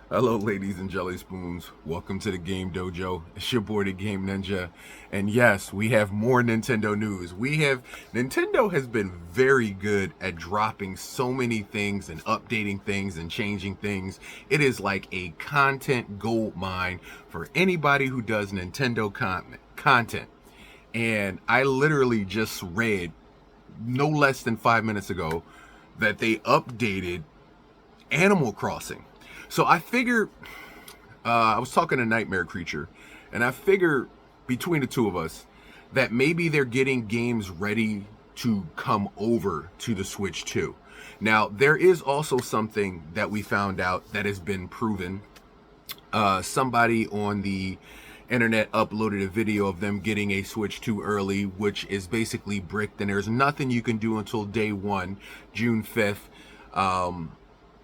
Hello, ladies and jelly spoons. Welcome to the Game Dojo. It's your boy, the Game Ninja. And yes, we have more Nintendo news. Nintendo has been very good at dropping so many things and updating things and changing things. It is like a content gold mine for anybody who does Nintendo content. And I literally just read no less than 5 minutes ago that they updated Animal Crossing. So I figure I was talking to Nightmare Creature, and I figure between the two of us that maybe they're getting games ready to come over to the Switch 2. Now, there is also something that we found out that has been proven. Somebody on the internet uploaded a video of them getting a Switch 2 early, which is basically bricked, and there's nothing you can do until day one, June 5th.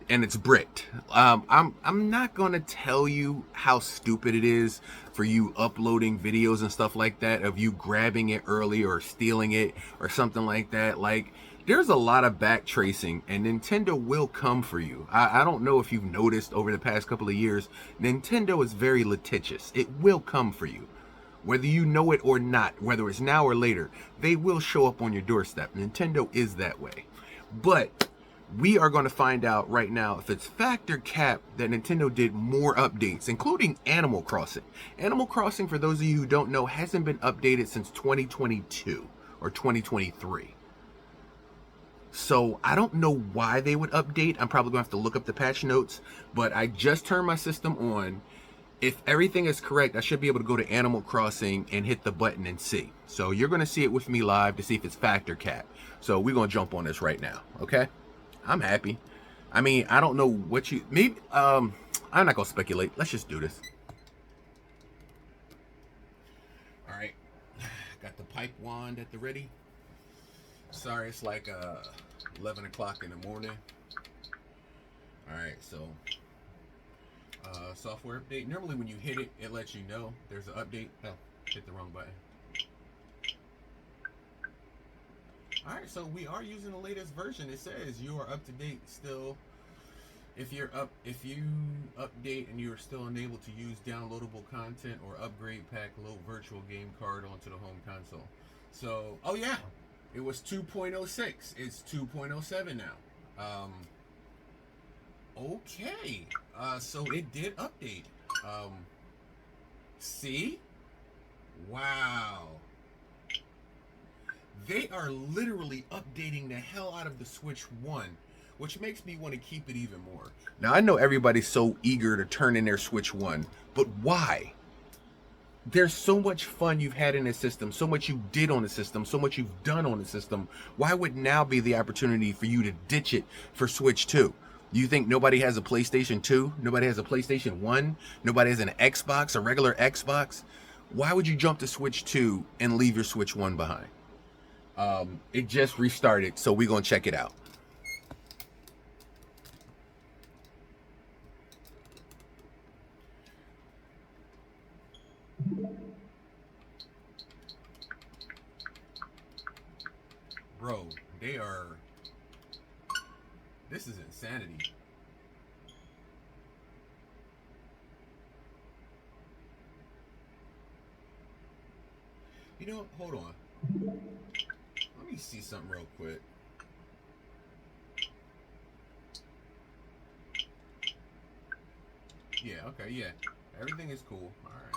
And it's bricked. I'm not gonna tell you how stupid it is for you uploading videos and stuff like that of you grabbing it early or stealing it or something like that. Like, there's a lot of back tracing, and Nintendo will come for you. I don't know if you've noticed over the past couple of years, Nintendo is very litigious. It will come for you. Whether you know it or not, whether it's now or later, they will show up on your doorstep. Nintendo is that way. But we are going to find out right now if it's fact or cap that Nintendo did more updates, including Animal Crossing. Animal Crossing, for those of you who don't know, hasn't been updated since 2022 or 2023. So I don't know why they would update. I'm probably going to have to look up the patch notes, but I just turned my system on. If everything is correct, I should be able to go to Animal Crossing and hit the button and see. So you're going to see it with me live to see if it's fact or cap. So we're going to jump on this right now, okay? I'm happy. I mean, I don't know what you maybe I'm not gonna speculate. Let's just do this. Alright. Got the pipe wand at the ready. Sorry, it's like 11 o'clock in the morning. Alright, so software update. Normally when you hit it, it lets you know there's an update. Oh, hit the wrong button. Alright, so we are using the latest version. It says you are up to date still. If you update and you're still unable to use downloadable content or upgrade pack, load virtual game card onto the home console. So, oh yeah, it was 2.06. It's 2.07 now. Okay. So it did update. See? Wow. They are literally updating the hell out of the Switch 1, which makes me want to keep it even more. Now, I know everybody's so eager to turn in their Switch 1, but why? There's so much fun you've had in the system, so much you did on the system, so much you've done on the system. Why would now be the opportunity for you to ditch it for Switch 2? You think nobody has a PlayStation 2? Nobody has a PlayStation 1? Nobody has an Xbox, a regular Xbox? Why would you jump to Switch 2 and leave your Switch 1 behind? It just restarted, so we're gonna check it out. Bro, this is insanity. You know what? Hold on. Let me see something real quick. Yeah, okay, yeah. Everything is cool. Alright.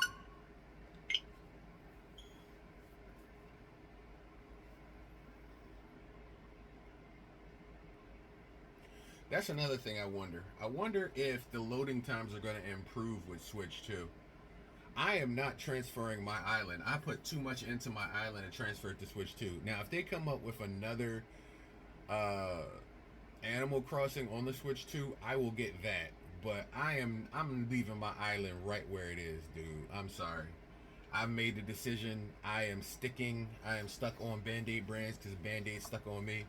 That's another thing I wonder. I wonder if the loading times are going to improve with Switch 2. I am not transferring my island. I put too much into my island and transferred to Switch 2. Now, if they come up with another Animal Crossing on the Switch 2, I will get that. But I'm leaving my island right where it is, dude. I'm sorry. I've made the decision. I am stuck on Band-Aid brands because Band-Aid stuck on me.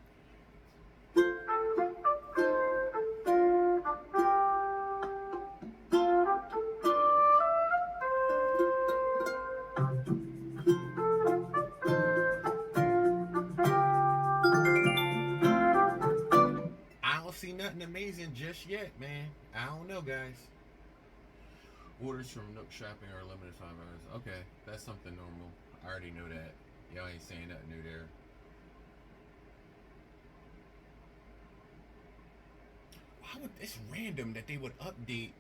I don't see nothing amazing just yet, man. I don't know, guys. Orders from Nook Shopping are limited 5 hours. Okay, that's something normal. I already know that. Y'all ain't saying nothing new there. Why would it's random that they would update?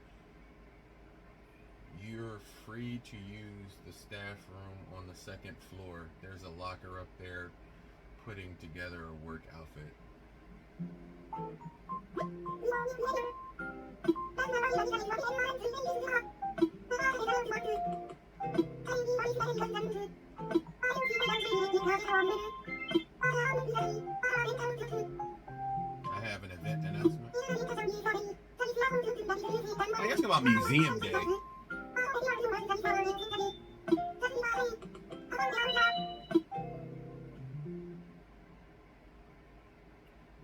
You're free to use the staff room on the second floor. There's a locker up there putting together a work outfit. I have an event announcement. I asked about Museum Day.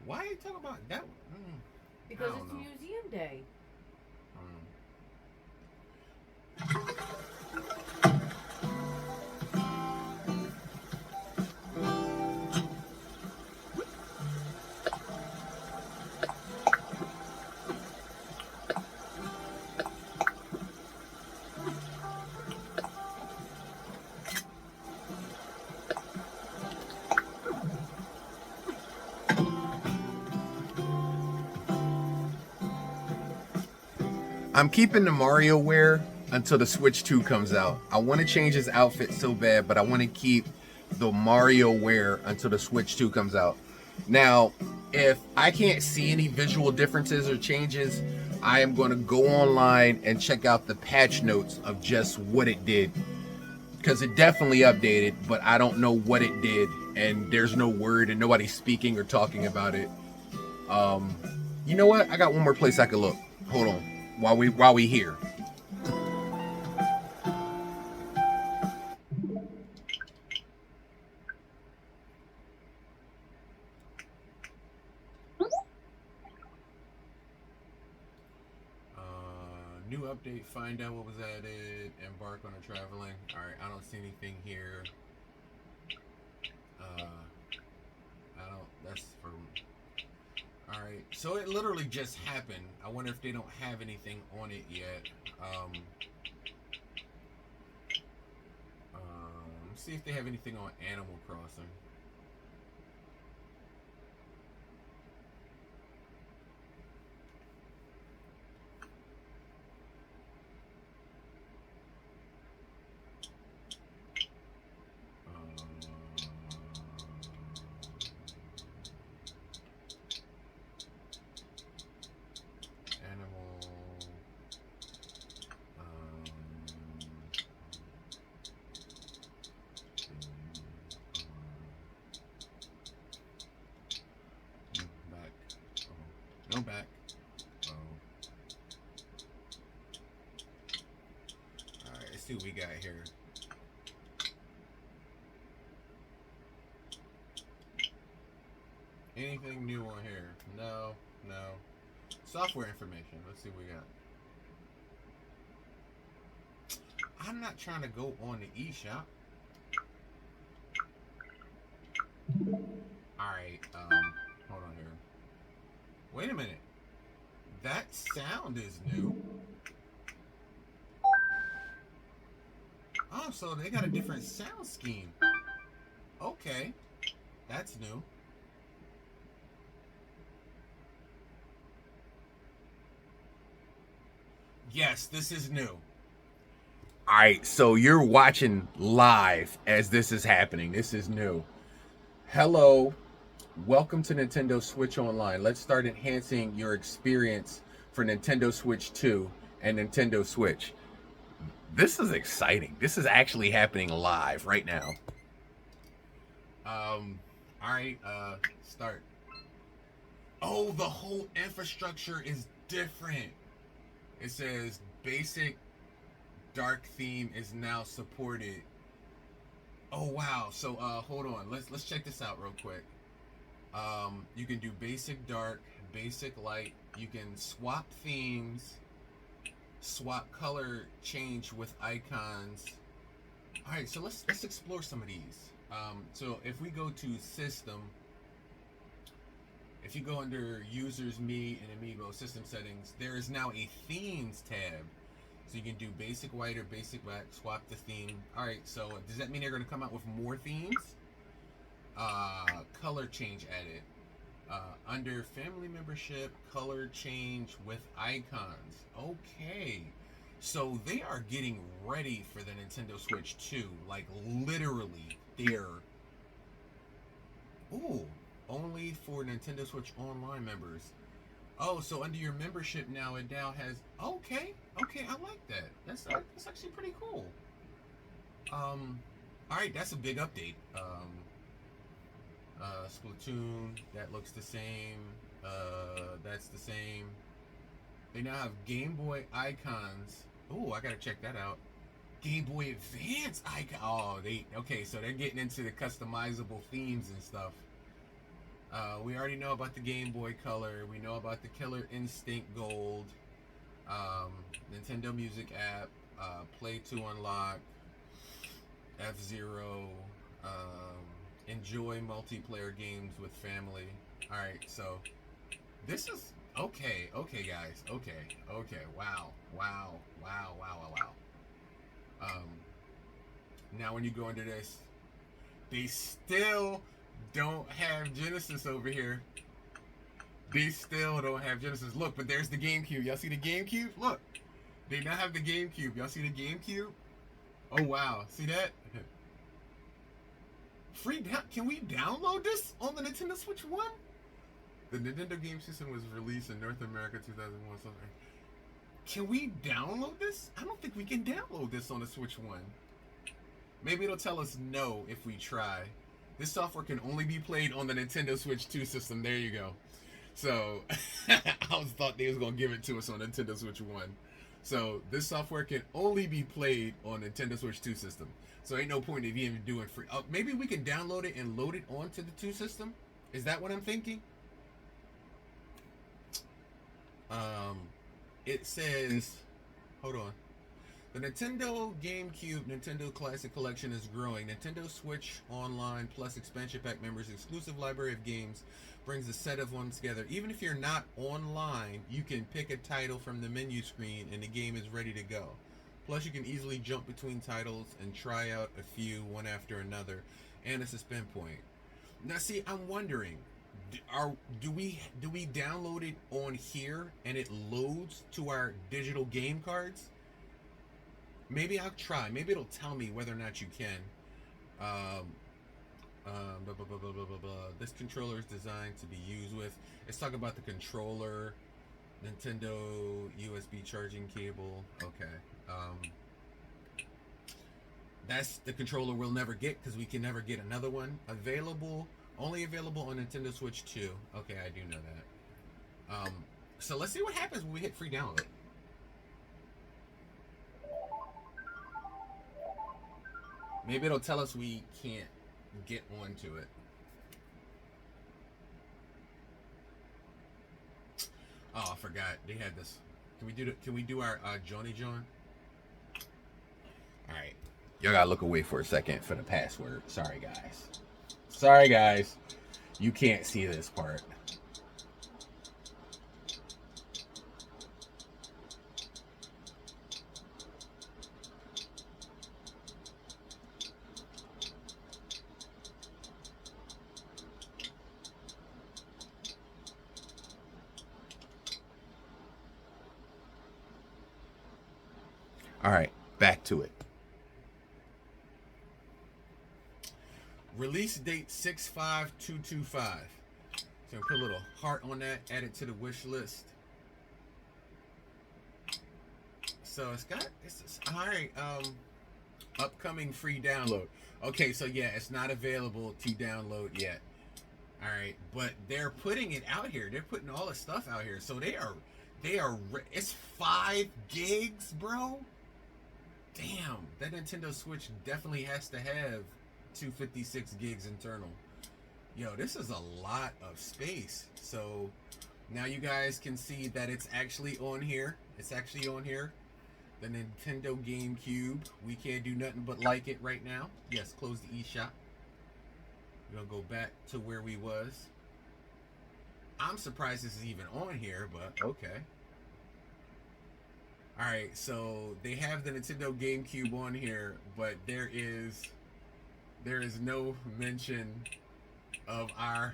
Why are you talking about that? Because it's know. Museum Day. I'm keeping the Mario wear until the Switch 2 comes out. I want to change his outfit so bad, but I want to keep the Mario wear until the Switch 2 comes out. Now, if I can't see any visual differences or changes, I am going to go online and check out the patch notes of just what it did. Because it definitely updated, but I don't know what it did. And there's no word and nobody's speaking or talking about it. You know what? I got one more place I could look. Hold on. While we here. New update, find out what was added, embark on a traveling. Alright, I don't see anything here. That's for... Alright, so it literally just happened. I wonder if they don't have anything on it yet. Let's see if they have anything on Animal Crossing. No back. Oh. Alright, let's see what we got here. Anything new on here? No. Software information. Let's see what we got. I'm not trying to go on the eShop. Alright, hold on here. Wait a minute. That sound is new. Oh, so they got a different sound scheme. Okay. That's new. Yes, this is new. Alright, so you're watching live as this is happening. This is new. Hello. Welcome to Nintendo Switch Online. Let's start enhancing your experience for Nintendo Switch 2 and Nintendo Switch. This is exciting. This is actually happening live right now. Alright, start. Oh, the whole infrastructure is different. It says basic dark theme is now supported. Oh wow. So hold on. Let's check this out real quick. You can do basic dark, basic light. You can swap themes, swap color change with icons. All right, so let's explore some of these. So if we go to system, if you go under users, me, and amiibo system settings, there is now a themes tab. So you can do basic white or basic black, swap the theme. All right, so does that mean they're going to come out with more themes? Color change added. Under family membership, color change with icons. Okay. So they are getting ready for the Nintendo Switch 2. Like, literally, they're... Ooh, only for Nintendo Switch Online members. Oh, so under your membership now, it now has... Okay, I like that. That's actually pretty cool. Alright, that's a big update. Splatoon, that looks the same. That's the same. They now have Game Boy icons. Oh, I gotta check that out. Game Boy Advance icon. Oh, okay, so they're getting into the customizable themes and stuff. We already know about the Game Boy Color. We know about the Killer Instinct Gold. Nintendo Music app. Play to unlock. F-Zero. Enjoy multiplayer games with family. Alright, so this is okay, guys. Okay. Wow. Now when you go into this, they still don't have Genesis over here. They still don't have Genesis. Look, but there's the GameCube. Y'all see the GameCube? Look. They now have the GameCube. Y'all see the GameCube? Oh wow. See that? Can we download this on the Nintendo Switch 1? The Nintendo game system was released in North America 2001. Can we download this? I don't think we can download this on the Switch 1. Maybe it'll tell us no if we try. This software can only be played on the Nintendo Switch 2 system. There you go. So, I thought they was going to give it to us on Nintendo Switch 1. So, this software can only be played on Nintendo Switch 2 system. So, ain't no point of even doing free. Maybe we can download it and load it onto the 2 system? Is that what I'm thinking? It says, hold on. The Nintendo GameCube Nintendo Classic Collection is growing. Nintendo Switch Online Plus Expansion Pack members' exclusive library of games brings a set of ones together. Even if you're not online, you can pick a title from the menu screen and the game is ready to go. Plus, you can easily jump between titles and try out a few one after another, and a suspend point. Now, see, I'm wondering, do we download it on here and it loads to our digital game cards? Maybe I'll try. Maybe it'll tell me whether or not you can. This controller is designed to be used with. Let's talk about the controller. Nintendo USB charging cable. Okay. That's the controller we'll never get because we can never get another one. Only available on Nintendo Switch 2. Okay, I do know that. So let's see what happens when we hit free download. Maybe it'll tell us we can't get onto it. Oh, I forgot they had this. Can we do our Johnny John? All right, y'all gotta look away for a second for the password. Sorry guys. You can't see this part. All right, back to it. Release date 6/5/225. So put a little heart on that, add it to the wish list. So all right, upcoming free download. Okay, so yeah, it's not available to download yet. All right, but they're putting it out here. They're putting all the stuff out here. So it's 5 gigs, bro. Damn, that Nintendo Switch definitely has to have 256 gigs internal. Yo, this is a lot of space. So now you guys can see that it's actually on here. It's actually on here. The Nintendo GameCube. We can't do nothing but like it right now. Yes, close the eShop. We're gonna go back to where we was. I'm surprised this is even on here, but okay. All right, so they have the Nintendo GameCube on here, but there is no mention of our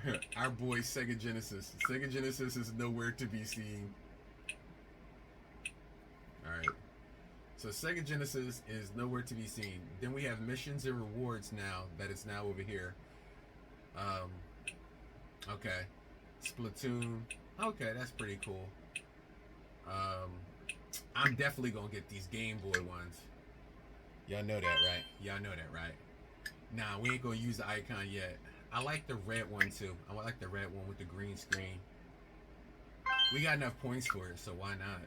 boy Sega Genesis. Sega Genesis is nowhere to be seen. All right. So Sega Genesis is nowhere to be seen. Then we have missions and rewards now that is now over here. Um, okay. Splatoon. Okay, that's pretty cool. I'm definitely gonna get these Game Boy ones. Y'all know that, right? Y'all know that, right? Nah, we ain't gonna use the icon yet. I like the red one too. I like the red one with the green screen. We got enough points for it, so why not?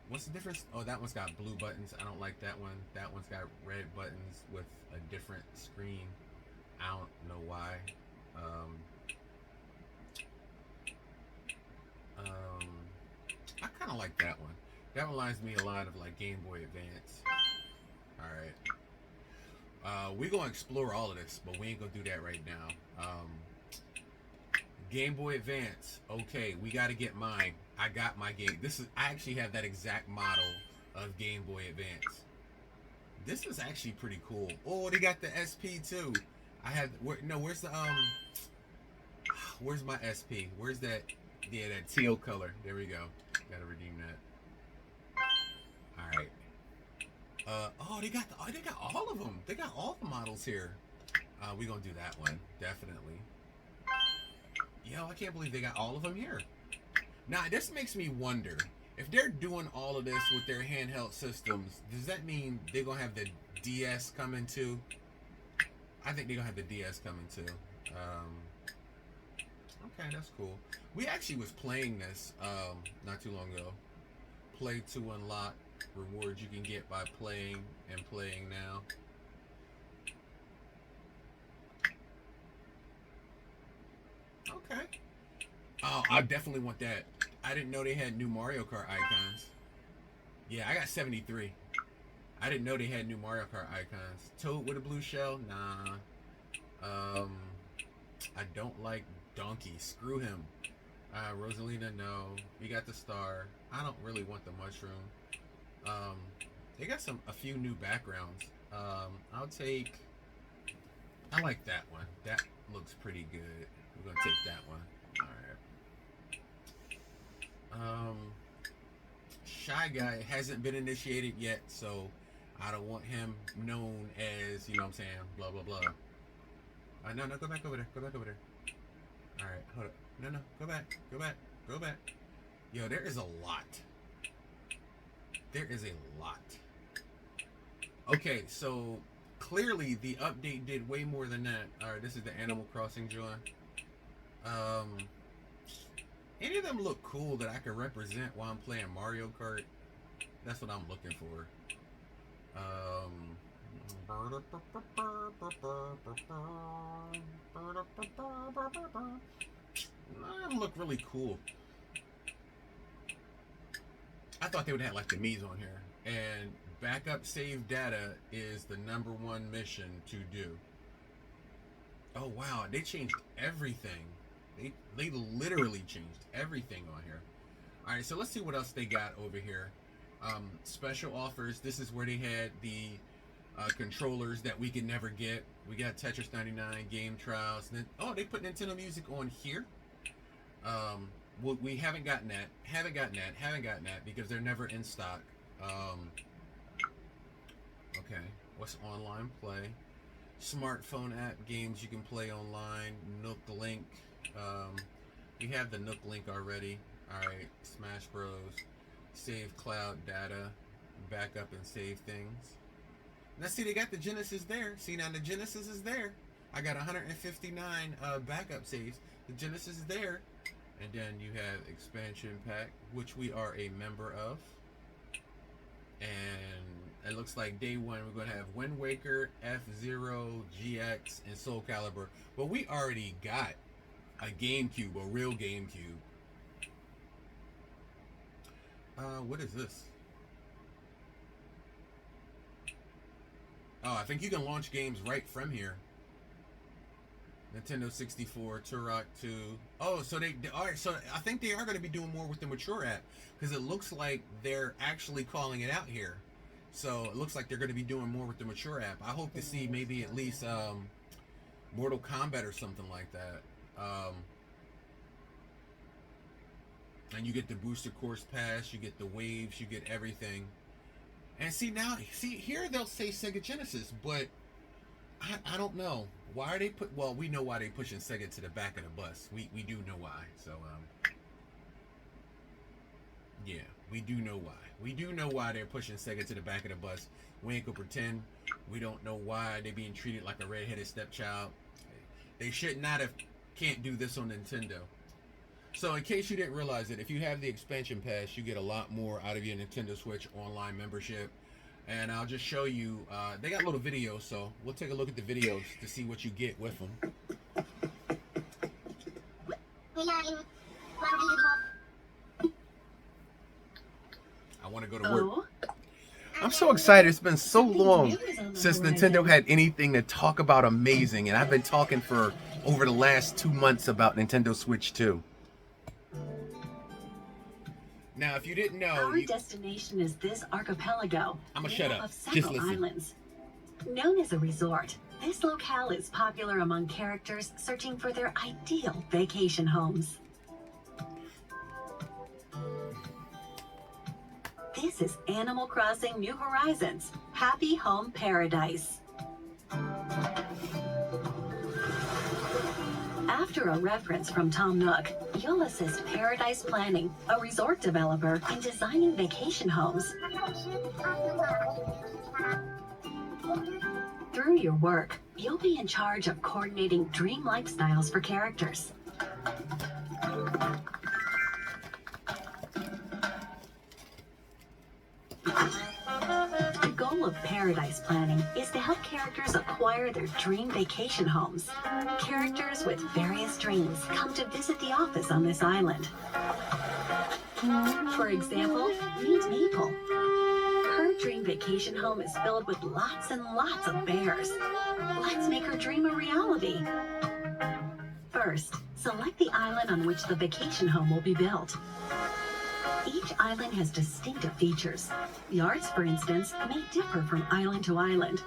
What's the difference? Oh, that one's got blue buttons. I don't like that one. That one's got red buttons with a different screen. I don't know why. Um, I kind of like that one. That reminds me a lot of like Game Boy Advance. All right. We're gonna explore all of this, but we ain't gonna do that right now. Game Boy Advance. Okay, we got to get mine. I got my game. I actually have that exact model of Game Boy Advance. This is actually pretty cool. Oh, they got the SP too. Where's where's my SP? Where's that? Yeah, that teal color. There we go. Got to redeem that. All right. They got all of them. They got all the models here. We gonna do that one definitely. Yo, I can't believe they got all of them here. Now, this makes me wonder if they're doing all of this with their handheld systems. Does that mean they're gonna have the DS coming too? I think they're gonna have the DS coming too. Okay, that's cool. We actually was playing this not too long ago. Play to unlock rewards you can get by playing and playing now. Okay. Oh, I definitely want that. I didn't know they had new Mario Kart icons. Yeah, I got 73. I didn't know they had new Mario Kart icons. Toad with a blue shell? Nah. I don't like Donkey. Screw him. Rosalina, no. We got the star. I don't really want the mushroom. They got a few new backgrounds. I'll take. I like that one. That looks pretty good. We're gonna take that one. All right. Shy Guy hasn't been initiated yet, so I don't want him known as, you know what I'm saying, blah blah blah. No, go back over there. Go back over there. All right, hold up. No, go back. Go back. Go back. Yo, there is a lot. There is a lot. Okay, so clearly the update did way more than that. All right, this is the Animal Crossing joint. Any of them look cool that I can represent while I'm playing Mario Kart? That's what I'm looking for. Them look really cool. I thought they would have like the Mii's on here. And backup save data is the #1 mission to do. Oh wow, they changed everything. They literally changed everything on here. All right, so let's see what else they got over here. Special offers. This is where they had the controllers that we could never get. We got Tetris 99 game trials. Then, they put Nintendo Music on here. We haven't gotten that. Haven't gotten that because they're never in stock. Okay, what's online play? Smartphone app games you can play online. Nook Link. We have the Nook Link already. Alright, Smash Bros. Save cloud data. Backup and save things. Now see, they got the Genesis there. See, now the Genesis is there. I got 159 backup saves. The Genesis is there. And then you have expansion pack, which we are a member of. And it looks like day one we're going to have Wind Waker, F-Zero, GX, and Soul Calibur. But we already got a GameCube, a real GameCube. What is this? Oh, I think you can launch games right from here. Nintendo 64, Turok 2. Oh, so they all right. So I think they are going to be doing more with the mature app because it looks like they're actually calling it out here. So it looks like they're going to be doing more with the mature app. I hope to see maybe at least Mortal Kombat or something like that. And you get the booster course pass, you get the waves, you get everything. And see here they'll say Sega Genesis, but I don't know. Why are they well, we know why they pushing Sega to the back of the bus. We do know why. So yeah, we do know why. We do know why they're pushing Sega to the back of the bus. We ain't gonna pretend we don't know why they're being treated like a redheaded stepchild. They should not have can't do this on Nintendo. So in case you didn't realize it, if you have the expansion pass, you get a lot more out of your Nintendo Switch online membership. And I'll just show you, they got little videos, so we'll take a look at the videos to see what you get with them. I want to go to work. I'm so excited. It's been so long since Nintendo had anything to talk about amazing, and I've been talking for over the last 2 months about Nintendo Switch 2. Now, if you didn't know, our destination is this archipelago. I'm gonna shut up. Of several Just listen. islands. Known as a resort, this locale is popular among characters searching for their ideal vacation homes. This is Animal Crossing New Horizons, Happy Home Paradise. After a reference from Tom Nook, you'll assist Paradise Planning, a resort developer, in designing vacation homes. Through your work, you'll be in charge of coordinating dream lifestyles for characters. The goal of Paradise Planning is to help characters acquire their dream vacation homes. Characters with various dreams come to visit the office on this island. For example, meet Maple. Her dream vacation home is filled with lots and lots of bears. Let's make her dream a reality. First, select the island on which the vacation home will be built. Each island has distinctive features. The arts, for instance, may differ from island to island.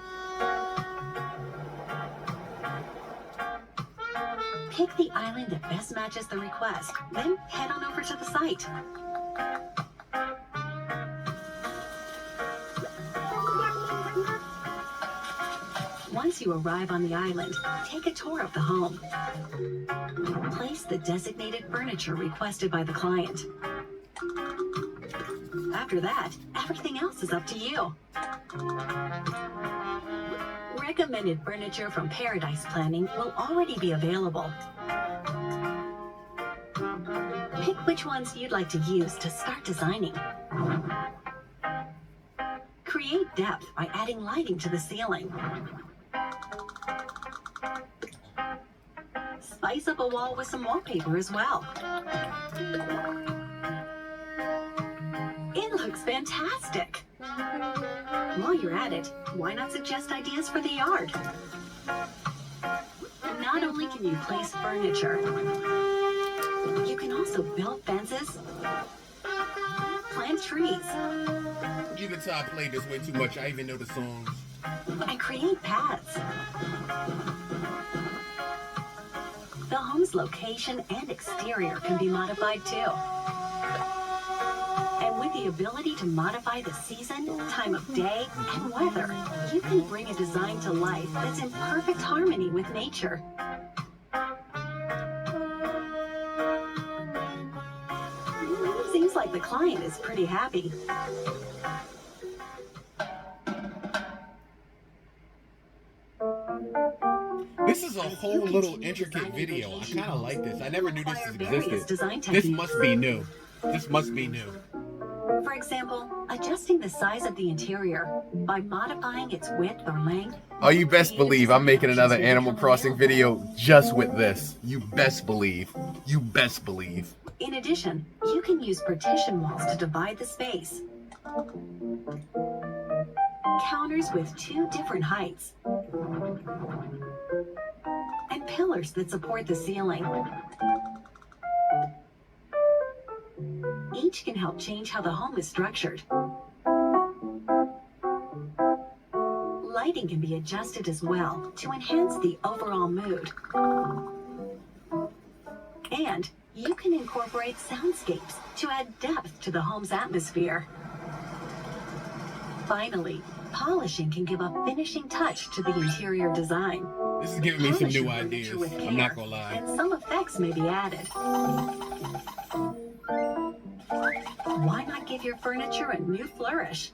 Pick the island that best matches the request, then head on over to the site. Once you arrive on the island, take a tour of the home. Place the designated furniture requested by the client. After that, everything else is up to you. Recommended furniture from Paradise Planning will already be available. Pick which ones you'd like to use to start designing. Create depth by adding lighting to the ceiling. Spice up a wall with some wallpaper as well. It looks fantastic. While you're at it, why not suggest ideas for the yard? Not only can you place furniture, you can also build fences, plant trees. You can tell I played this way too much. I even know the songs. And create paths. The home's location and exterior can be modified too. And with the ability to modify the season, time of day, and weather, you can bring a design to life that's in perfect harmony with nature. Seems like the client is pretty happy. This is a whole little intricate video. I kind of like this. I never knew this existed. This must be new. This must be new. For example, adjusting the size of the interior by modifying its width or length. Oh, you best believe I'm making another Animal Crossing video just with this. You best believe. You best believe. In addition, you can use partition walls to divide the space. Counters with 2 different heights. And pillars that support the ceiling. Each can help change how the home is structured. Lighting can be adjusted as well to enhance the overall mood. And you can incorporate soundscapes to add depth to the home's atmosphere. Finally, polishing can give a finishing touch to the interior design. This is giving me some Polish new your furniture ideas. with I'm not care, gonna lie. and some effects may be added. Why not give your furniture a new flourish?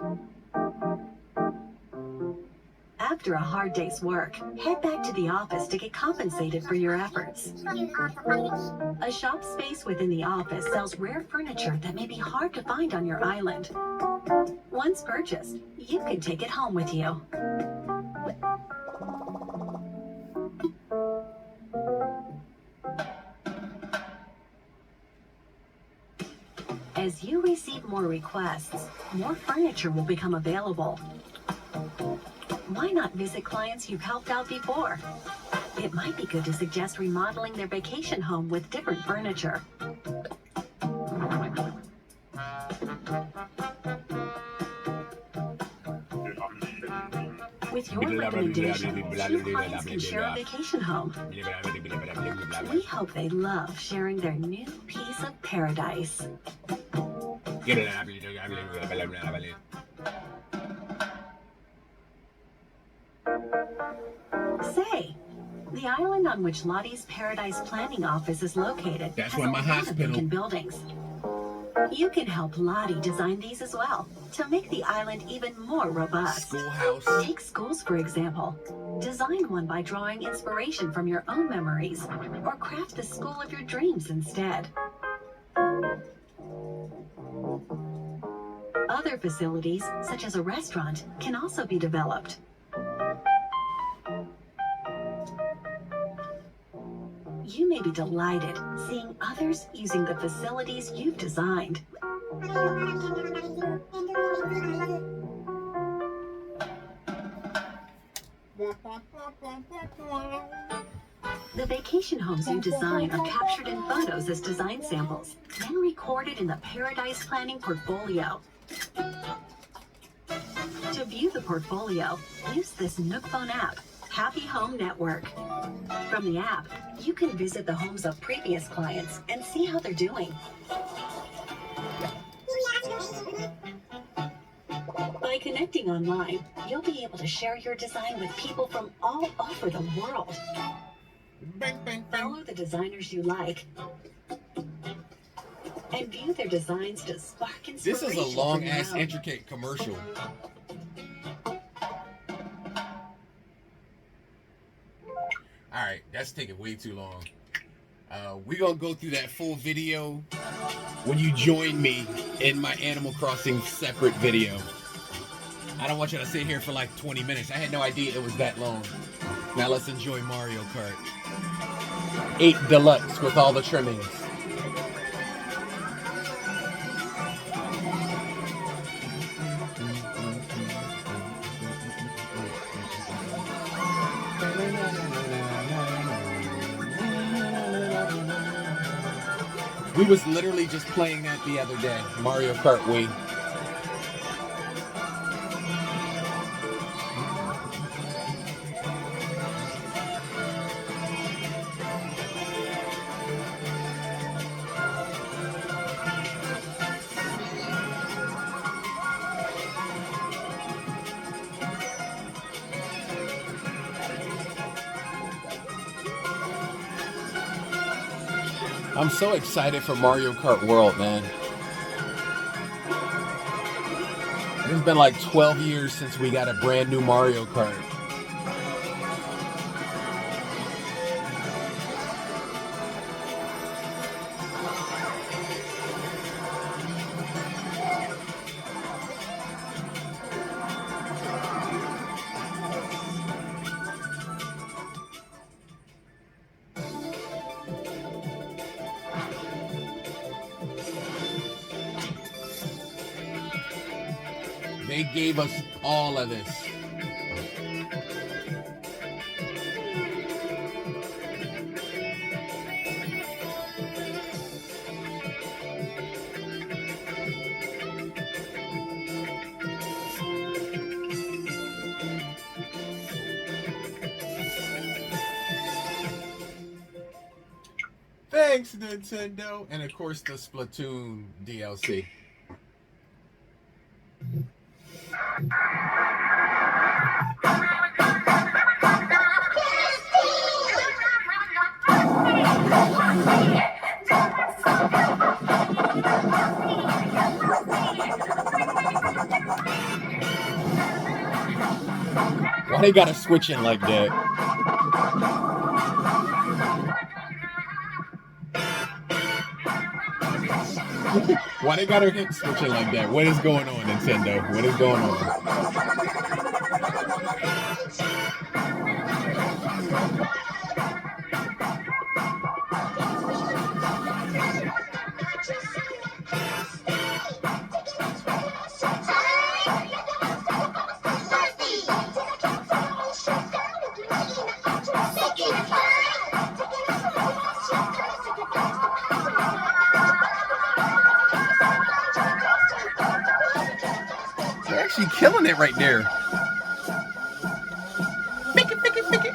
After a hard day's work, head back to the office to get compensated for your efforts. A shop space within the office sells rare furniture that may be hard to find on your island. Once purchased, you can take it home with you. As you receive more requests, more furniture will become available. Why not visit clients you've helped out before? It might be good to suggest remodeling their vacation home with different furniture. With your recommendation, 2 clients can share a vacation home. We hope they love sharing their new piece of paradise. Say, the island on which Lottie's Paradise Planning Office is located That's has where a my lot of hospital- vacant buildings. You can help Lottie design these as well to make the island even more robust. Schoolhouse. Take schools, for example. Design one by drawing inspiration from your own memories, or craft the school of your dreams instead. Other facilities, such as a restaurant, can also be developed. You may be delighted seeing others using the facilities you've designed. The vacation homes you design are captured in photos as design samples, then recorded in the Paradise Planning portfolio. To view the portfolio, use this Nook phone app, Happy Home Network. From the app, you can visit the homes of previous clients and see how they're doing. By connecting online, you'll be able to share your design with people from all over the world. Bang, bang, bang. Follow the designers you like and view their designs to spark This inspiration. is a long from your ass own. intricate commercial. Alright, that's taking way too long. We're gonna go through that full video when you join me in my Animal Crossing separate video. I don't want you to sit here for like 20 minutes. I had no idea it was that long. Now let's enjoy Mario Kart 8 Deluxe with all the trimmings. We was literally just playing that the other day, Mario Kart Wii. I'm so excited for Mario Kart World, man. It's been like 12 years since we got a brand new Mario Kart. They gave us all of this. Thanks, Nintendo. And of course, the Splatoon DLC. Why they gotta switch in like that? Why they gotta hit switch in like that? What is going on, Nintendo? What is going on? They're actually killing it right there. Pick it, pick it, pick it.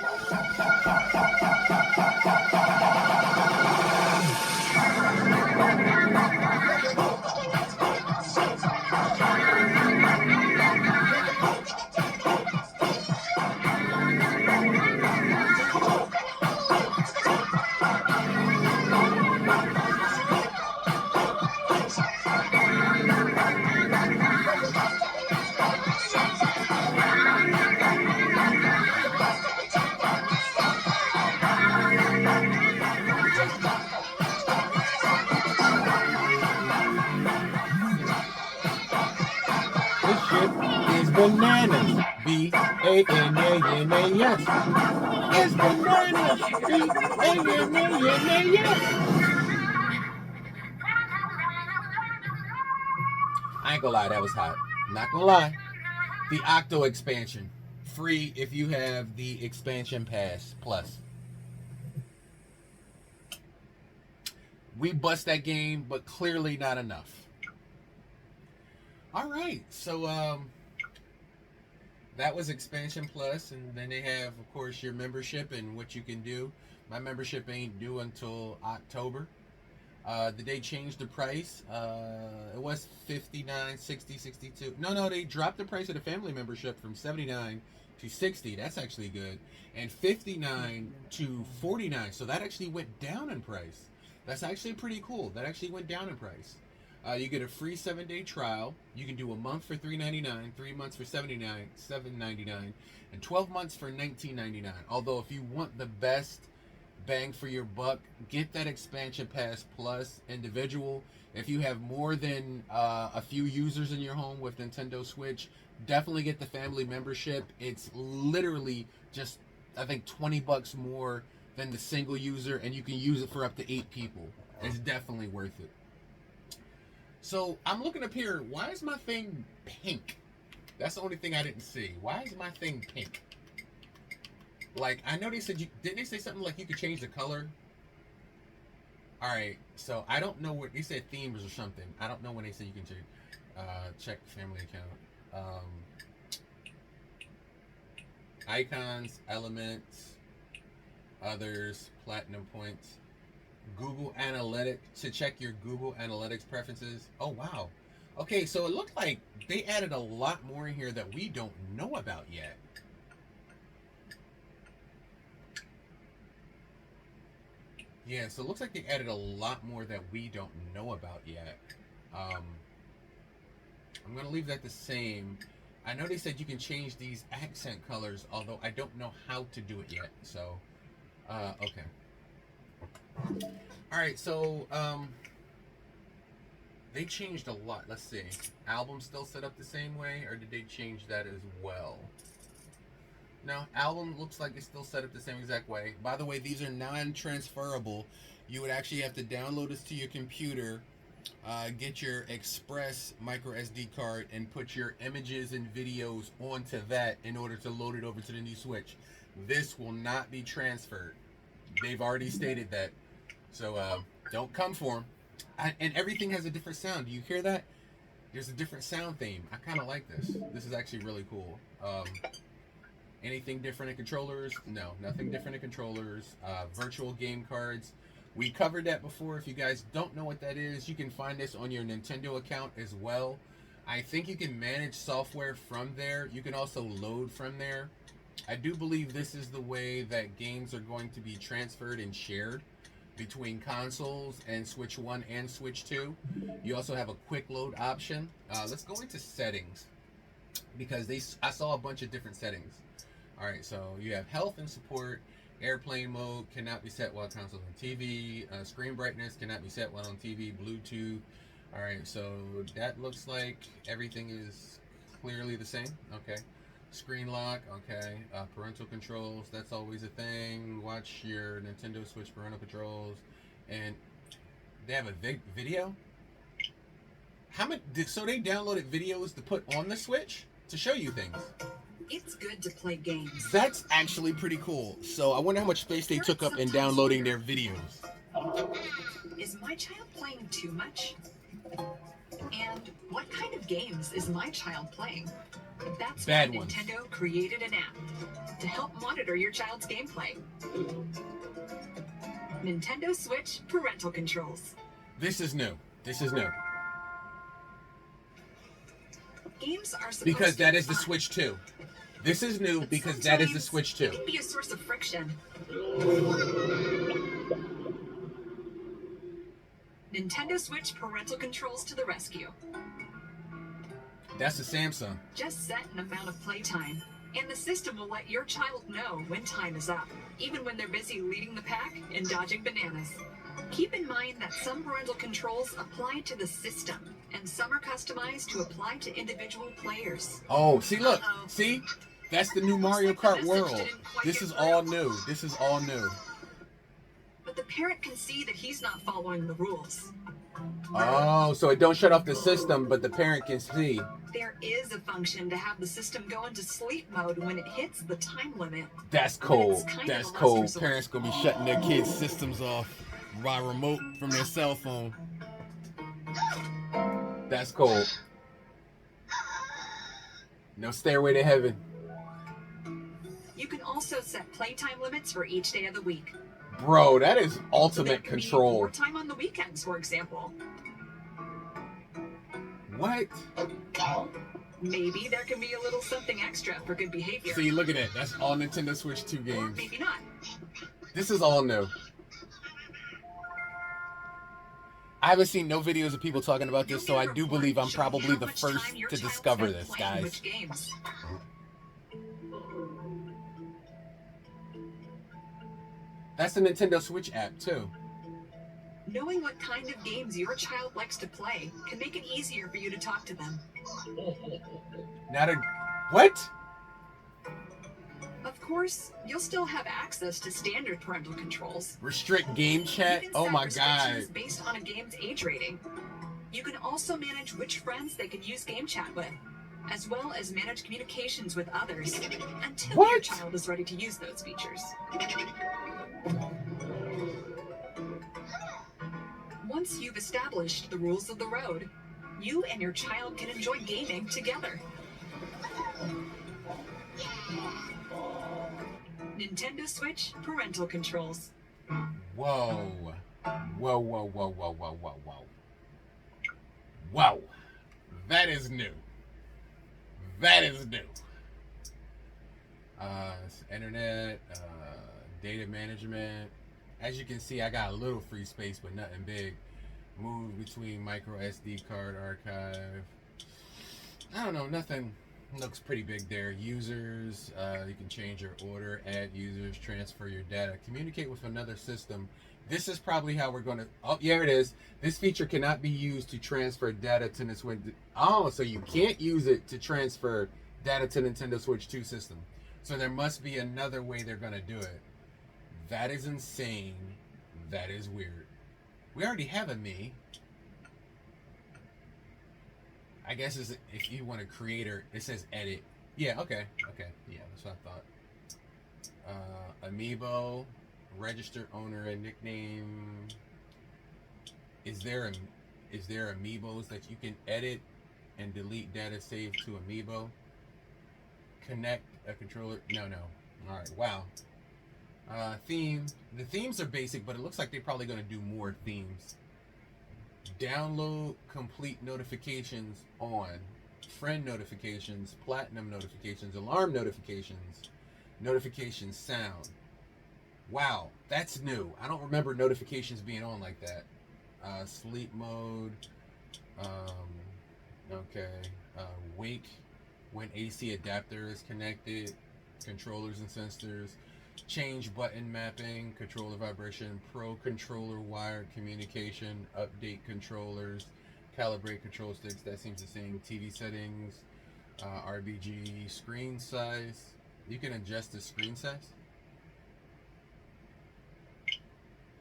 This shit is bananas. B-A-N-A-N-A-S. It's bananas. B-A-N-A-N-A-S. I ain't gonna lie, that was hot. Not gonna lie. The Octo expansion. Free if you have the expansion pass plus. We bust that game, but clearly not enough. All right, so that was expansion plus, and then they have, of course, your membership and what you can do. My membership ain't due until October. Did they change the price? It was $59, $60, $62. No, they dropped the price of the family membership from $79 to $60. That's actually good. And $59 to $49. So that actually went down in price. That's actually pretty cool. That actually went down in price. You get a free 7-day trial. You can do a month for $3.99, 3 months for $7.99, and 12 months for $19.99. Although if you want the best bang for your buck, get that expansion pass plus individual. If you have more than a few users in your home with Nintendo Switch, definitely get the family membership. It's literally just, I think, $20 more than the single user, and you can use it for up to 8 people. It's definitely worth it. So I'm looking up here. Why is my thing pink? That's the only thing I didn't see. Why is my thing pink? Like, I know they said didn't they say something like you could change the color? Alright, so I don't know what they said, themes or something. I don't know when they said you can change. Check family account. Icons, elements, others, platinum points. Google Analytics, to check your Google Analytics preferences. Oh, wow. Okay, so it looked like they added a lot more in here that we don't know about yet. Yeah, so it looks like they added a lot more that we don't know about yet. I'm going to leave that the same. I know they said you can change these accent colors, although I don't know how to do it yet. So, okay. Alright, so, they changed a lot. Let's see. Album still set up the same way, or did they change that as well? No, album looks like it's still set up the same exact way. By the way, these are non-transferable. You would actually have to download this to your computer, get your Express micro SD card, and put your images and videos onto that in order to load it over to the new Switch. This will not be transferred. They've already stated that. So don't come for them. And everything has a different sound. Do you hear that? There's a different sound theme. I kind of like this. This is actually really cool. Anything different in controllers? No, nothing different in controllers. Virtual game cards. We covered that before. If you guys don't know what that is, you can find this on your Nintendo account as well. I think you can manage software from there. You can also load from there. I do believe this is the way that games are going to be transferred and shared between consoles and Switch 1 and Switch 2. You also have a quick load option. Let's go into settings because I saw a bunch of different settings. All right, so you have health and support. Airplane mode cannot be set while console on TV. Screen brightness cannot be set while on TV. Bluetooth. All right, so that looks like everything is clearly the same. Okay. Screen lock. Okay. Parental controls. That's always a thing. Watch your Nintendo Switch parental controls. And they have a video. How many? So they downloaded videos to put on the Switch to show you things. It's good to play games. That's actually pretty cool. So I wonder how much space they took up in downloading their videos. Is my child playing too much? And what kind of games is my child playing? That's why Bad ones. Nintendo created an app to help monitor your child's gameplay. Nintendo Switch Parental Controls. This is new. This is new. Games are supposed Because to that be is the fun, Switch 2. This is new but because that is the sometimes Switch It 2. can be a source of friction. Nintendo Switch Parental Controls to the rescue. That's the Samsung. Just set an amount of playtime, and the system will let your child know when time is up, even when they're busy leading the pack and dodging bananas. Keep in mind that some parental controls apply to the system, and some are customized to apply to individual players. Oh, see, look. Uh-oh. See? That's the new Mario Kart world. This is all new. This is all new. But the parent can see that he's not following the rules. Oh, so it don't shut off the system, but the parent can see. There is a function to have the system go into sleep mode when it hits the time limit. That's cool. It's kind That's of a cool. last resort. Parents gonna be shutting their kids' systems off by remote from their cell phone. That's cool. No stairway to heaven. You can also set playtime limits for each day of the week. Bro, that is So there ultimate can be control. more time on the weekends, for example. What? Maybe there can be a little something extra for good behavior. See, look at that. That's all Nintendo Switch 2 Or games. maybe not. This is all new. I haven't seen no videos of people talking about this, so I do believe I'm probably the first to discover this, guys. Which games. That's the Nintendo Switch app, too. Knowing what kind of games your child likes to play can make it easier for you to talk to them. Now to... What? Of course, you'll still have access to standard parental controls. Restrict game chat? You can Oh set my restrictions god. based on a game's age rating. You can also manage which friends they can use game chat with, as well as manage communications with others until your What? child is ready to use those features. Once you've established the rules of the road, you and your child can enjoy gaming together. Nintendo Switch Parental Controls. Whoa. Whoa, whoa, whoa, whoa, whoa, whoa, whoa. Whoa. That is new. That is new. Internet, data management. As you can see, I got a little free space, but nothing big. Move between micro SD card archive. I don't know, nothing looks pretty big there. Users, you can change your order, add users, transfer your data, communicate with another system. This is probably how we're going to... Oh, here it is. This feature cannot be used to transfer data to this window. Oh, so you can't use it to transfer data to Nintendo Switch 2 system. So there must be another way they're going to do it. That is insane. That is weird. We already have a Me. I guess if you want to create her, it says edit. Yeah, okay. Okay. Yeah, that's what I thought. Amiibo, register owner and nickname. Is there amiibos that you can edit and delete data saved to amiibo? Connect a controller. No. Alright, wow. Theme. The themes are basic, but it looks like they're probably going to do more themes. Download complete notifications on. Friend notifications, platinum notifications, alarm notifications, notification sound. Wow, that's new. I don't remember notifications being on like that. Sleep mode. Okay. Wake when AC adapter is connected. Controllers and sensors. Change button mapping. Controller vibration. Pro controller wired communication. Update controllers. Calibrate control sticks. That seems the same. TV settings. RBG. Screen size. You can adjust the screen size.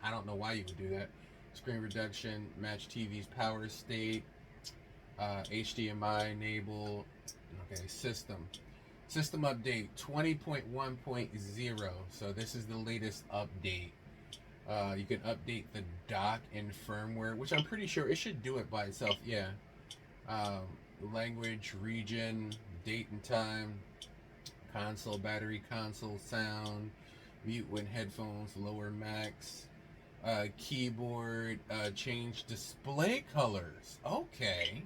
I don't know why you would do that. Screen reduction, match TV's power state, HDMI enable. Okay, system update 20.1.0. So this is the latest update. You can update the dock and firmware, which I'm pretty sure it should do it by itself. Yeah. Language, region, date and time, console battery, console sound, mute when headphones, lower max. Keyboard, change display colors. Okay.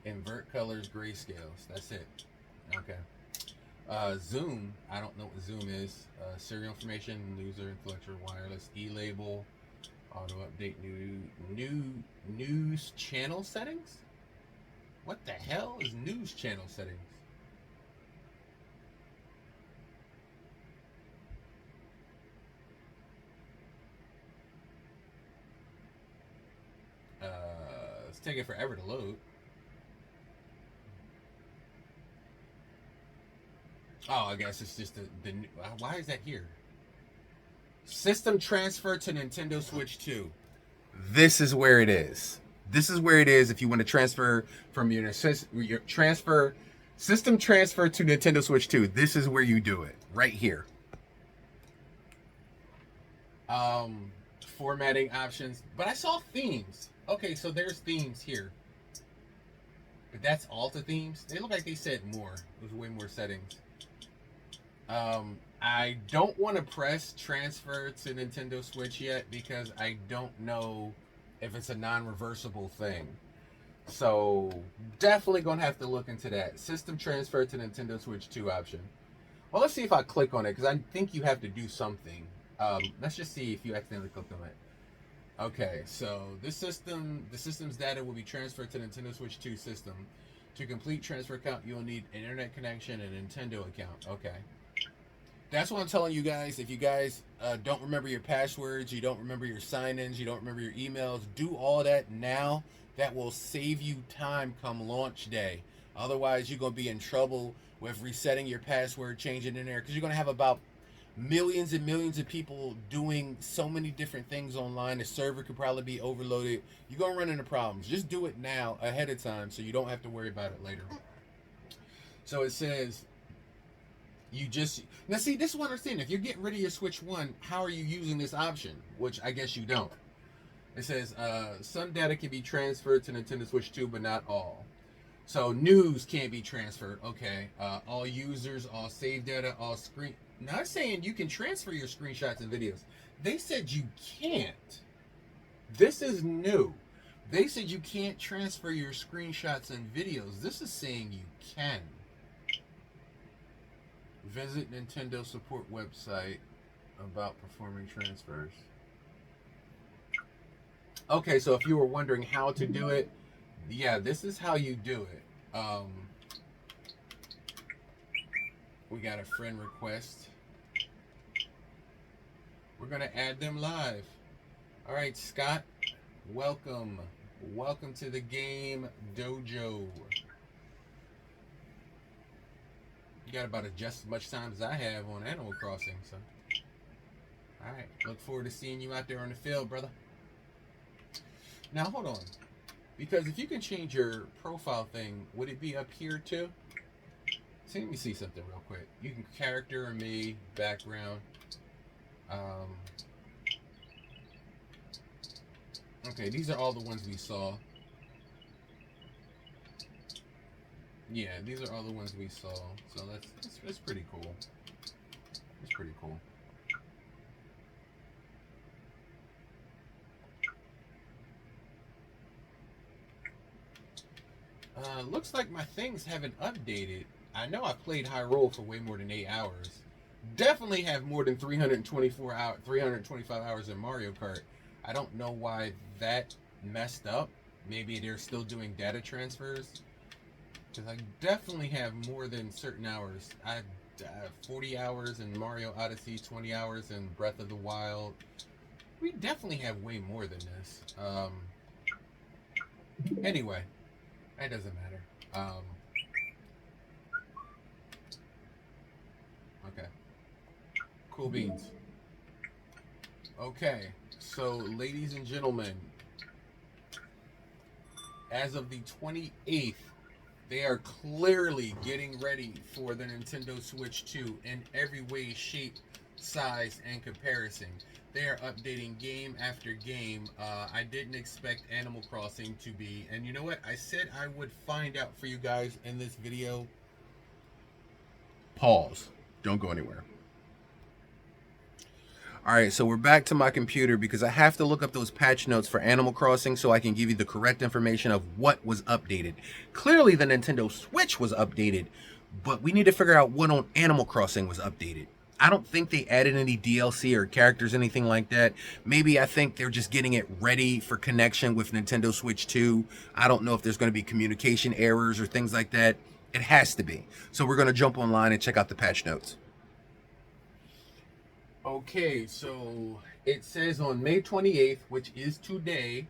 Invert colors, grayscales. That's it. Okay. Zoom. I don't know what Zoom is. Serial information, user, intellectual, wireless, e-label, auto update, news channel settings. What the hell is news channel settings? It's taking forever to load. Oh, I guess it's just the why is that here? System transfer to Nintendo Switch 2. This is where it is. This is where it is if you want to transfer from your transfer system transfer to Nintendo Switch 2. This is where you do it. Right here. Formatting options. But I saw themes. Okay, so there's themes here. But that's all the themes. They look like they said more. There's way more settings. I don't want to press transfer to Nintendo Switch yet because I don't know if it's a non-reversible thing. So definitely going to have to look into that. System transfer to Nintendo Switch 2 option. Well, let's see if I click on it because I think you have to do something. Let's just see if you accidentally clicked on it. Okay, so the system's data will be transferred to Nintendo Switch 2 system. To complete transfer account, you'll need an internet connection and a Nintendo account. Okay. That's what I'm telling you guys. If you guys don't remember your passwords, you don't remember your sign-ins, you don't remember your emails, do all that now. That will save you time come launch day. Otherwise, you're going to be in trouble with resetting your password, changing in there, because you're going to have about millions and millions of people doing so many different things online. The server could probably be overloaded. You're going to run into problems. Just do it now ahead of time so you don't have to worry about it later. So it says... Now see, this is what I'm saying. If you're getting rid of your Switch 1, how are you using this option? Which I guess you don't. It says some data can be transferred to Nintendo Switch 2, but not all. So news can't be transferred. Okay. All users, all save data, all screen. Not saying you can transfer your screenshots and videos. They said you can't. This is new. They said you can't transfer your screenshots and videos. This is saying you can. Visit Nintendo support website about performing transfers. Okay, so if you were wondering how to do it, yeah, this is how you do it. We got a friend request. We're going to add them live. All right, Scott, welcome. Welcome to the Game Dojo. You got about just as much time as I have on Animal Crossing, so. Alright, look forward to seeing you out there on the field, brother. Now, hold on. Because if you can change your profile thing, would it be up here too? So let me see something real quick. You can character and me, background. Okay, these are all the ones we saw. Yeah, these are all the ones we saw. So that's pretty cool. It's pretty cool. Looks like my things haven't updated. I know I played high roll for way more than 8 hours. Definitely have more than 325 hours in Mario Kart. I don't know why that messed up. Maybe they're still doing data transfers. Because I definitely have more than certain hours. I have 40 hours in Mario Odyssey, 20 hours in Breath of the Wild. We definitely have way more than this. Anyway, that doesn't matter. Okay. Cool beans. Okay, so ladies and gentlemen, as of the 28th, they are clearly getting ready for the Nintendo Switch 2 in every way, shape, size, and comparison. They are updating game after game. I didn't expect Animal Crossing to be, and you know what? I said I would find out for you guys in this video. Pause. Don't go anywhere. Alright, so we're back to my computer because I have to look up those patch notes for Animal Crossing so I can give you the correct information of what was updated. Clearly the Nintendo Switch was updated, but we need to figure out what on Animal Crossing was updated. I don't think they added any DLC or characters, anything like that. Maybe I think they're just getting it ready for connection with Nintendo Switch 2. I don't know if there's going to be communication errors or things like that. It has to be. So we're going to jump online and check out the patch notes. Okay, so it says on May 28th, which is today,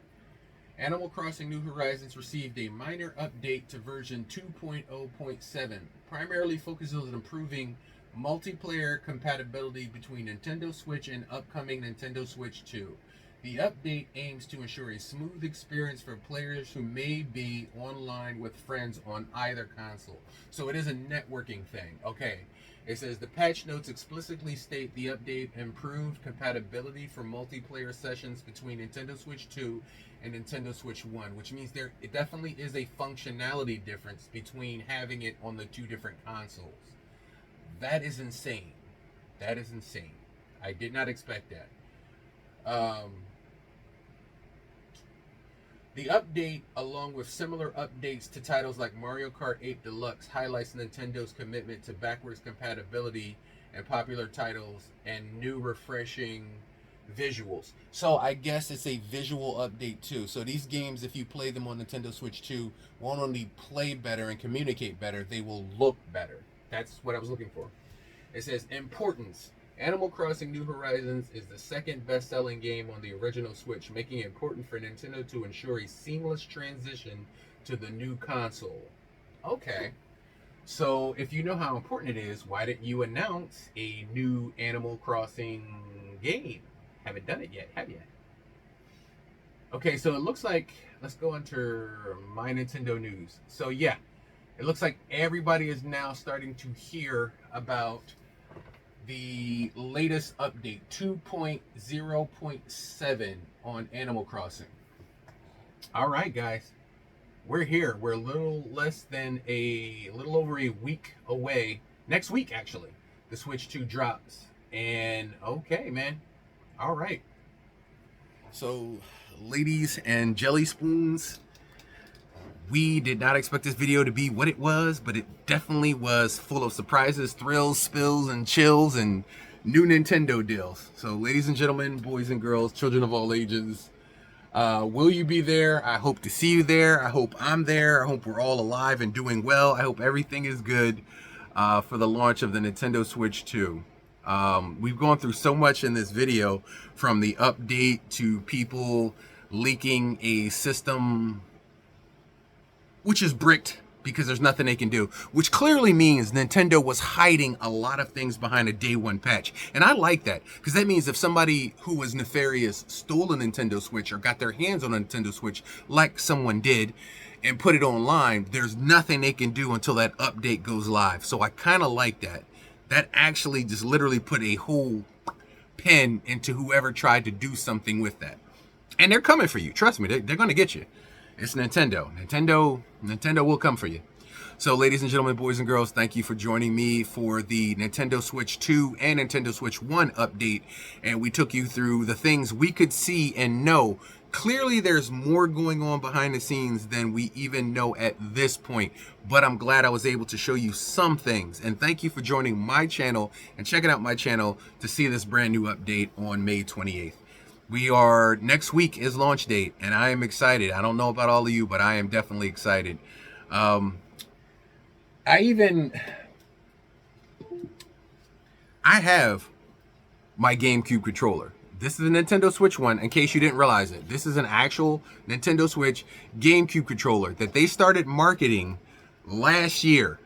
Animal Crossing New Horizons received a minor update to version 2.0.7. Primarily focuses on improving multiplayer compatibility between Nintendo Switch and upcoming Nintendo Switch 2. The update aims to ensure a smooth experience for players who may be online with friends on either console. So it is a networking thing. Okay. It says the patch notes explicitly state the update improved compatibility for multiplayer sessions between Nintendo Switch 2 and Nintendo Switch 1, which means it definitely is a functionality difference between having it on the two different consoles. That is insane. That is insane. I did not expect that. The update, along with similar updates to titles like Mario Kart 8 Deluxe, highlights Nintendo's commitment to backwards compatibility and popular titles and new refreshing visuals. So I guess it's a visual update too. So these games, if you play them on Nintendo Switch 2, won't only play better and communicate better, they will look better. That's what I was looking for. It says, importance. Animal Crossing New Horizons is the second best-selling game on the original Switch, making it important for Nintendo to ensure a seamless transition to the new console. Okay. So, if you know how important it is, why didn't you announce a new Animal Crossing game? Haven't done it yet, have you? Okay, so it looks like, let's go into My Nintendo News. So, yeah, it looks like everybody is now starting to hear about the latest update, 2.0.7 on Animal Crossing. All right, guys, we're here. We're a little over a week away. Next week, actually, the Switch 2 drops. And okay, man. All right. So, ladies and jelly spoons, we did not expect this video to be what it was, but it definitely was full of surprises, thrills, spills, and chills, and new Nintendo deals. So, ladies and gentlemen, boys and girls, children of all ages, will you be there? I hope to see you there. I hope I'm there. I hope we're all alive and doing well. I hope everything is good for the launch of the Nintendo Switch 2. We've gone through so much in this video, from the update to people leaking a system which is bricked because there's nothing they can do, which clearly means Nintendo was hiding a lot of things behind a day one patch. And I like that, because that means if somebody who was nefarious stole a Nintendo Switch or got their hands on a Nintendo Switch, like someone did, and put it online, there's nothing they can do until that update goes live. So I kind of like that. That actually just literally put a whole pin into whoever tried to do something with that. And they're coming for you. Trust me, they're going to get you. It's Nintendo. Nintendo will come for you. So, ladies and gentlemen, boys and girls, thank you for joining me for the Nintendo Switch 2 and Nintendo Switch 1 update. And we took you through the things we could see and know. Clearly, there's more going on behind the scenes than we even know at this point. But I'm glad I was able to show you some things. And thank you for joining my channel and checking out my channel to see this brand new update on May 28th. Next week is launch date, and I am excited. I don't know about all of you, but I am definitely excited. I have my GameCube controller. This is a Nintendo Switch 1, in case you didn't realize it. This is an actual Nintendo Switch GameCube controller that they started marketing last year.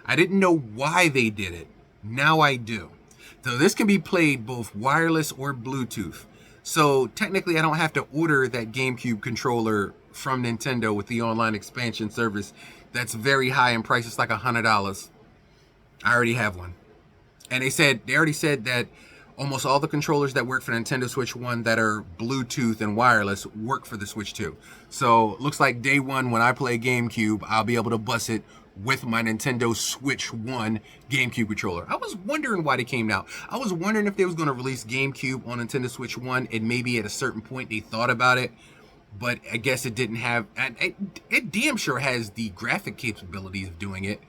I didn't know why they did it. Now I do. So this can be played both wireless or Bluetooth. So technically I don't have to order that GameCube controller from Nintendo with the online expansion service that's very high in price. It's like $100. I already have one. And they already said that almost all the controllers that work for Nintendo Switch 1 that are Bluetooth and wireless work for the Switch 2. So looks like day one when I play GameCube, I'll be able to bust it with my Nintendo Switch 1 GameCube controller. I was wondering why they came out. I was wondering if they was going to release GameCube on Nintendo Switch 1 and maybe at a certain point they thought about it. But I guess it didn't have, it damn sure has the graphic capabilities of doing it.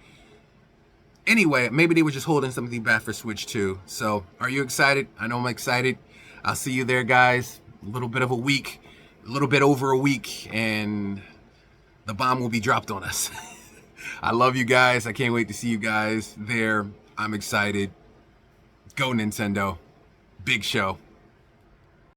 Anyway, maybe they were just holding something back for Switch 2. So, are you excited? I know I'm excited. I'll see you there, guys. A little bit over a week, and the bomb will be dropped on us. I love you guys. I can't wait to see you guys there. I'm excited. Go Nintendo. Big show.